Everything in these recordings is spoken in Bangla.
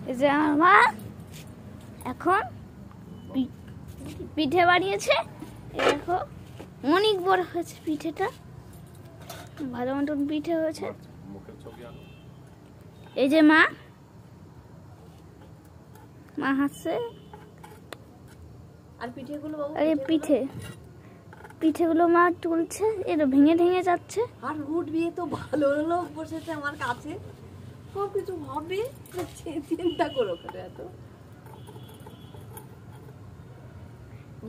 এই যে আমার মা এখন পিঠে বানিয়েছে। দেখো অনেক বড় হয়েছে পিঠেটা, ভালো মতন পিঠে হয়েছে। এই যে মা হাসছে। আর পিঠেগুলো বাবু, আরে পিঠেগুলো মা তুলছে, এটা ভেঙে ভেঙে যাচ্ছে। আর রুট বিয়ে তো ভালো লোক বসেছে আমার কাছে, সব কিছু হবে, চিন্তা করো করে এত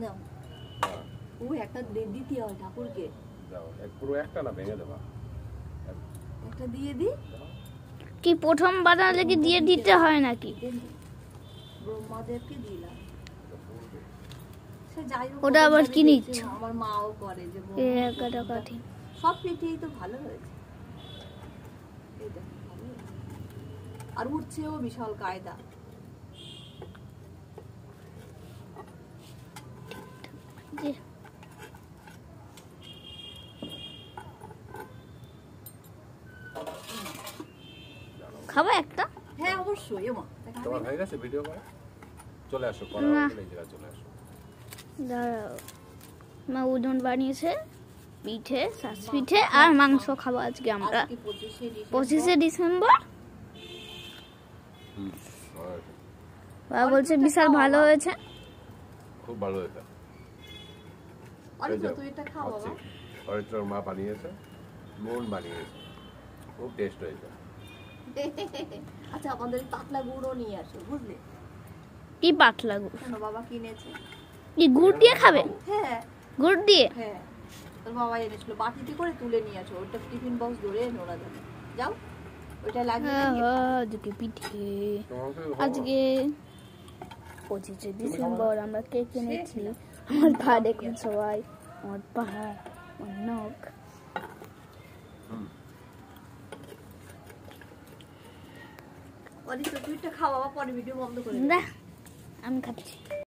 না। ও একটা দিতে হয় ঠাকুরকে, পুরো একটা না ভেঙে দেবা, একটা দিয়ে দি। কি প্রথম বানালে কি দিয়ে দিতে হয় নাকি? ব্রহ্মাদেবকে দিলাম, সে যাই হোক। ওটা আবার কি নিচ্ছ? আমার মাও করে যে কাটি সব পিঠেই তো ভালো হয়েছে। আর উঠছেও বিশাল কায়দা। খাবো একটা? হ্যাঁ অবশ্যই। তোমার হয়ে গেছে ভিডিও করা? চলে আসো, করা হলে এই জায়গায় চলে আসো। দাঁড়াও, মা উদন বানিয়েছে, পিঠে, শাঁস পিঠে আর মাংস খাবো আজকে আমরা। 25শে ডিসেম্বর। বাবা বলছে বিশাল ভালো হয়েছে, খুব ভালো হয়েছে। তুই এটা খাও বাবা। অরিত্রার মা বানিয়েছে, মন বানিয়েছে, খুব টেস্ট হয়েছে। আচ্ছা আমাদের পাতলা গুড়ও নিয়ে আসো, বুঝলে? কি পাতলা গুড়? কেন বাবা কিনেছে। কি গুড় দিয়ে খাবে? হ্যাঁ গুড় দিয়ে। হ্যাঁ তোর বাবা এনেছিল, বাটিতে করে তুলে নিয়ে আসো। ওটা টিফিন বক্স ধরে নোড়া দেবে, যাও ওইটা লাগিয়ে আজকে পিঠে, আজকে 25শে ডিসেম্বর আমরা কেক কিনেছি। আমার পা দেখুন সবাই, আমার পা, আমার নখ। তুইটা খাওয়া, পরে ভিডিও বন্ধ করে না আমি খাচ্ছি।